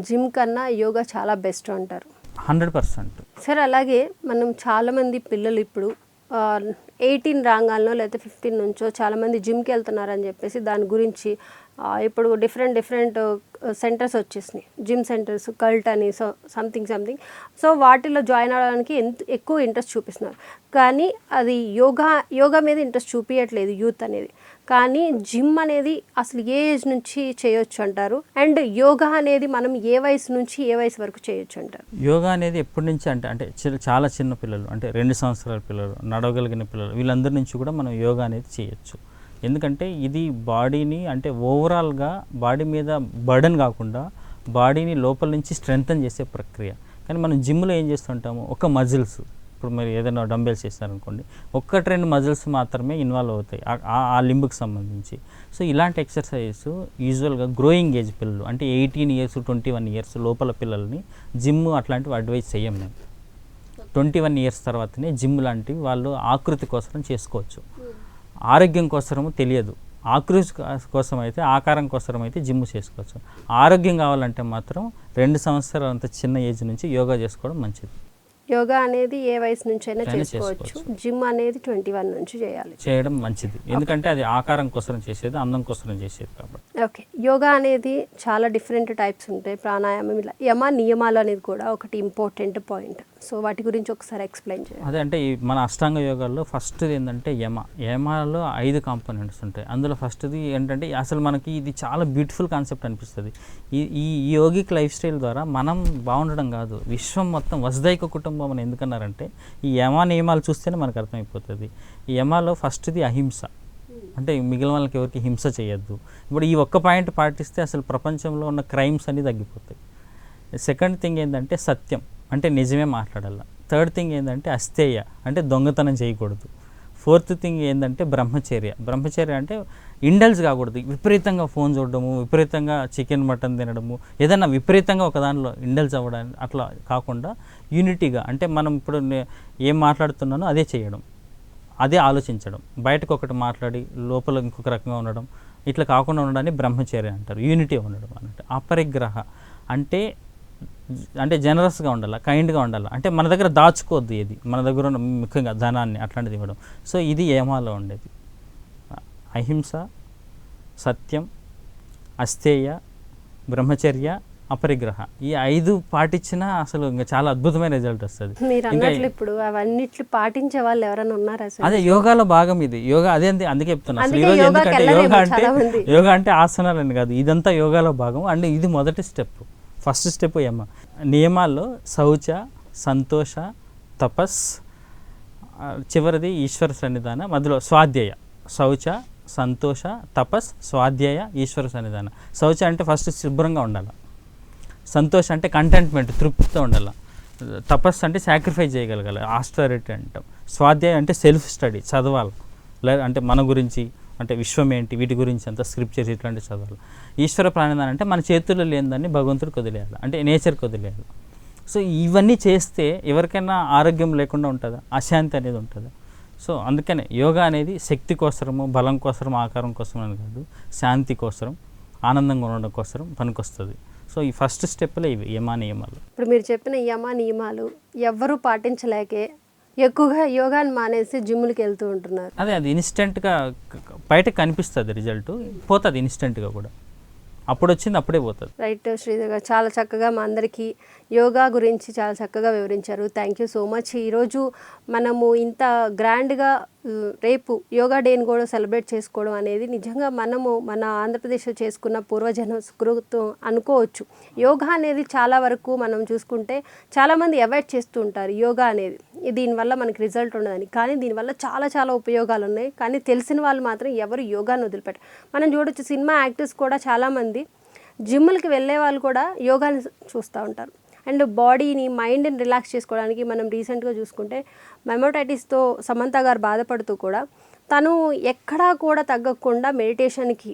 జిమ్ కన్నా యోగా చాలా బెస్ట్ అంటారు? 100%. సార్, అలాగే మనం చాలామంది పిల్లలు ఇప్పుడు 18 రాగాల్లో లేకపోతే 15 నుంచో చాలామంది జిమ్కి వెళ్తున్నారని చెప్పేసి దాని గురించి ఇప్పుడు డిఫరెంట్ సెంటర్స్ వచ్చేసినాయి, జిమ్ సెంటర్స్, కల్ట్ అని, సంథింగ్. సో వాటిలో జాయిన్ అవ్వడానికి ఎక్కువ ఇంట్రెస్ట్ చూపిస్తున్నారు. కానీ అది యోగా మీద ఇంట్రెస్ట్ చూపించట్లేదు యూత్ అనేది. కానీ జిమ్ అనేది అసలు ఏ ఏజ్ నుంచి చేయొచ్చు అంటారు? అండ్ యోగా అనేది మనం ఏ వయసు నుంచి ఏ వయసు వరకు చేయొచ్చు అంటారు? యోగా అనేది ఎప్పటి నుంచి అంటే చాలా చిన్న పిల్లలు, అంటే 2 సంవత్సరాల పిల్లలు, నడవగలిగిన పిల్లలు, వీళ్ళందరి నుంచి కూడా మనం యోగా అనేది చేయొచ్చు. ఎందుకంటే ఇది బాడీని అంటే ఓవరాల్గా బాడీ మీద బర్డన్ కాకుండా బాడీని లోపల నుంచి స్ట్రెంగ్తన్ చేసే ప్రక్రియ. కానీ మనం జిమ్లో ఏం చేస్తుంటాము, ఒక మజిల్స్ ఇప్పుడు మీరు ఏదైనా డంబెల్స్ చేస్తారనుకోండి, 1-2 మజిల్స్ మాత్రమే ఇన్వాల్వ్ అవుతాయి ఆ లింబ్కి సంబంధించి. సో ఇలాంటి ఎక్సర్సైజెస్ యూజువల్గా గ్రోయింగ్ ఏజ్ పిల్లలు అంటే 18 ఇయర్స్ 21 ఇయర్స్ లోపల పిల్లల్ని జిమ్ అట్లాంటివి అడ్వైజ్ చేయం మేము. 21 ఇయర్స్ తర్వాతనే జిమ్ లాంటివి వాళ్ళు ఆకృతి కోసం చేసుకోవచ్చు. ఆరోగ్యం కోసము తెలియదు, ఆకృతి కోసం అయితే ఆకారం కోసం అయితే జిమ్ చేసుకోవచ్చు. ఆరోగ్యం కావాలంటే మాత్రం 2 సంవత్సరాలు అంత చిన్న ఏజ్ నుంచి యోగా చేసుకోవడం మంచిది. యోగా అనేది ఏ వయసు నుంచైనా చేసుకోవచ్చు, జిమ్ అనేది 21 నుంచి చేయడం మంచిది. ఎందుకంటే అది ఆకారం కోసం చేసేది, అందం కోసం చేసేది కాబట్టి. ఓకే, యోగా అనేది చాలా డిఫరెంట్ టైప్స్ ఉంటాయి, ప్రాణాయామం ఇలా యమ నియమాలు అనేది కూడా ఒకటి ఇంపార్టెంట్ పాయింట్. సో వాటి గురించి ఒకసారి ఎక్స్ప్లెయిన్ చేయండి. అదే అంటే మన అష్టాంగ యోగాల్లో ఫస్ట్ ఏంటంటే యమలో 5 కాంపోనెంట్స్ ఉంటాయి. అందులో ఫస్ట్ది ఏంటంటే అసలు మనకి ఇది చాలా బ్యూటిఫుల్ కాన్సెప్ట్ అనిపిస్తుంది. ఈ యోగిక్ లైఫ్ స్టైల్ ద్వారా మనం బాగుండడం కాదు, విశ్వం మొత్తం వసుదైక కుటుంబం అని ఎందుకన్నారంటే ఈ యమ నియమాలు చూస్తేనే మనకు అర్థమైపోతుంది. ఈ యమలో ఫస్ట్ది అహింస, అంటే మిగిలిన వాళ్ళకి ఎవరికి హింస చేయొద్దు. ఇప్పుడు ఈ ఒక్క పాయింట్ పాటిస్తే అసలు ప్రపంచంలో ఉన్న క్రైమ్స్ అన్నీ తగ్గిపోతాయి. సెకండ్ థింగ్ ఏంటంటే సత్యం, అంటే నిజమే మాట్లాడాలి. థర్డ్ థింగ్ ఏంటంటే అస్థేయ, అంటే దొంగతనం చేయకూడదు. ఫోర్త్ థింగ్ ఏంటంటే బ్రహ్మచర్య. బ్రహ్మచర్య అంటే ఇండల్స్ కాకూడదు, విపరీతంగా ఫోన్ చూడడము, విపరీతంగా చికెన్ మటన్ తినడము, ఏదైనా విపరీతంగా ఒక దానిలో ఇండల్స్ అవ్వడానికి అట్లా కాకుండా యూనిటీగా, అంటే మనం ఇప్పుడు ఏం మాట్లాడుతున్నానో అదే చేయడం, అదే ఆలోచించడం, బయటకు ఒకటి మాట్లాడి లోపల ఇంకొక రకంగా ఉండడం, ఇట్లా కాకుండా ఉండడాన్ని బ్రహ్మచర్య అంటారు. యూనిటీ ఉండడం అన్నట్టు. అపరిగ్రహ అంటే జనరస్గా ఉండాలి, కైండ్గా ఉండాలి, అంటే మన దగ్గర దాచుకోవద్దు ఏది, మన దగ్గర ఉన్న ముఖ్యంగా ధనాన్ని అట్లాంటిది ఇవ్వడం. సో ఇది యమాలో ఉండేది. అహింస, సత్యం, అస్థేయ, బ్రహ్మచర్య, అపరిగ్రహ, ఈ 5 పాటించినా అసలు ఇంకా చాలా అద్భుతమైన రిజల్ట్ వస్తుంది. మీరు అన్నట్లు ఇప్పుడు అవన్నిట్లు పాటించే వాళ్ళు ఎవరైనా ఉన్నారా? అదే యోగాలో భాగం ఇది. యోగా అదే అందుకే చెప్తున్నా అసలు ఈరోజు. ఎందుకంటే యోగా అంటే ఆసనాలని కాదు, ఇదంతా యోగాలో భాగం. అండ్ ఇది మొదటి స్టెప్, ఫస్ట్ స్టెప్ యమ. నియమాల్లో శౌచ, సంతోష, తపస్, చివరిది ఈశ్వర సన్నిధాన, మధ్యలో స్వాధ్యాయ. శౌచ, సంతోష, తపస్, స్వాధ్యాయ, ఈశ్వర సన్నిధాన. శౌచ అంటే ఫస్ట్ శుభ్రంగా ఉండాలి, సంతోష అంటే కంటెంట్మెంట్, తృప్తితో ఉండాలి, తపస్సు అంటే సాక్రిఫైస్ చేయగలగాలి, ఆస్టరిటీ అంటాం, స్వాధ్యాయం అంటే సెల్ఫ్ స్టడీ చదవాలి, అంటే మన గురించి, అంటే విశ్వం ఏంటి వీటి గురించి అంతా స్క్రిప్చర్స్ ఇట్లాంటివి చదవాలి. ఈశ్వర ప్రాణిదానం అంటే మన చేతుల్లో లేనిదాన్ని భగవంతుడికి వదిలేయాలి, అంటే నేచర్కి వదిలేయాలి. సో ఇవన్నీ చేస్తే ఎవరికైనా ఆరోగ్యం లేకుండా ఉంటుందా, అశాంతి అనేది ఉంటుందా? సో అందుకనే యోగా అనేది శక్తి కోసము, బలం కోసం, ఆకారం కోసం అని కాదు, శాంతి కోసం, ఆనందంగా ఉండడం కోసం పనికొస్తుంది. సో ఈ ఫస్ట్ స్టెప్లో ఇవి యమా నియమాలు. ఇప్పుడు మీరు చెప్పిన యమా నియమాలు ఎవ్వరూ పాటించలేకే ఎక్కువగా యోగాని మానేసి జిమ్కి వెళ్తూ ఉంటున్నారు. అదే అది ఇన్స్టెంట్గా బయటకు కనిపిస్తుంది, రిజల్ట్ పోతుంది ఇన్స్టెంట్గా కూడా, అప్పుడు వచ్చింది అప్పుడే పోతుంది. రైట్ శ్రీధర్ గారు, చాలా చక్కగా మా అందరికీ యోగా గురించి చాలా చక్కగా వివరించారు. Thank you so much. ఈరోజు మనము ఇంత గ్రాండ్గా రేపు యోగా డేని కూడా సెలబ్రేట్ చేసుకోవడం అనేది నిజంగా మనము మన ఆంధ్రప్రదేశ్లో చేసుకున్న పూర్వజన సుకృతం అనుకోవచ్చు. యోగా అనేది చాలా వరకు మనం చూసుకుంటే చాలామంది అవాయిడ్ చేస్తూ ఉంటారు యోగా అనేది, దీనివల్ల మనకి రిజల్ట్ ఉండదని. కానీ దీనివల్ల చాలా చాలా ఉపయోగాలు ఉన్నాయి. కానీ తెలిసిన వాళ్ళు మాత్రం ఎవరు యోగాను వదిలిపెట్టారు. మనం చూడొచ్చు, సినిమా యాక్టర్స్ కూడా చాలామంది జిమ్లకి వెళ్ళే వాళ్ళు కూడా యోగాని చూస్తూ ఉంటారు. అండ్ బాడీని, మైండ్ని రిలాక్స్ చేసుకోవడానికి మనం రీసెంట్గా చూసుకుంటే మెమోటైటిస్తో సమంత గారు బాధపడుతూ కూడా తను ఎక్కడా కూడా తగ్గకుండా మెడిటేషన్కి,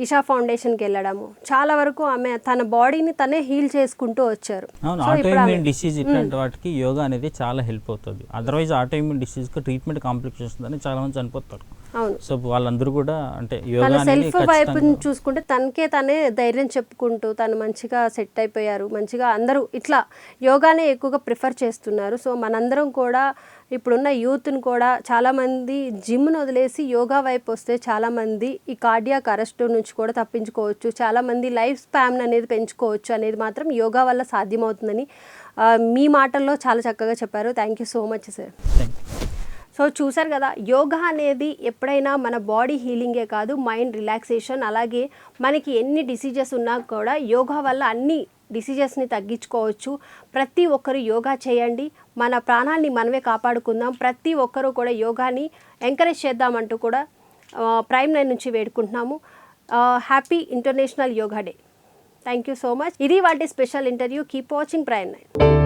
ఈషా ఫౌండేషన్కి వెళ్ళడము, చాలా వరకు ఆమె తన బాడీని తనే హీల్ చేసుకుంటూ వచ్చారు. అవును, ఆటోఇమ్యూన్ డిసీజ్ ఇట్లాంటి వాటికి యోగా అనేది చాలా హెల్ప్ అవుతుంది. అదర్వైజ్ ఆటోఇమ్యూన్ డిసీజ్కి ట్రీట్మెంట్ కాంప్లికేషన్స్ అని చాలా మంది చనిపోతారు. అవును, సో వాళ్ళందరూ కూడా అంటే యోగా సెల్ఫ్ వైపు చూసుకుంటే తనకే తనే ధైర్యం చెప్పుకుంటూ తను మంచిగా సెట్ అయిపోయారు. మంచిగా అందరూ ఇట్లా యోగానే ఎక్కువగా ప్రిఫర్ చేస్తున్నారు. సో మనందరం కూడా ఇప్పుడున్న యూత్ని కూడా చాలామంది జిమ్ను వదిలేసి యోగా వైపు వస్తే చాలామంది ఈ కార్డియాక్ అరెస్ట్ నుంచి కూడా తప్పించుకోవచ్చు, చాలామంది లైఫ్ స్పాన్ అనేది పెంచుకోవచ్చు అనేది మాత్రం యోగా వల్ల సాధ్యమవుతుందని మీ మాటల్లో చాలా చక్కగా చెప్పారు. Thank you so much sir. So చూసారు కదా, యోగా అనేది ఎప్పుడైనా మన బాడీ హీలింగే కాదు, మైండ్ రిలాక్సేషన్. అలాగే మనకి ఎన్ని డిసీజెస్ ఉన్నా కూడా యోగా వల్ల అన్ని డిసీజెస్ని తగ్గించుకోవచ్చు. ప్రతి ఒక్కరు యోగా చేయండి, మన ప్రాణాన్ని మనమే కాపాడుకుందాం. ప్రతి ఒక్కరూ కూడా యోగాని ఎంకరేజ్ చేద్దామంటూ కూడా ప్రైమ్ 9 నుంచి వేడుకుంటున్నాము. Happy international yoga day. Thank you so much. ఇది వాటి special interview. Keep watching prime 9.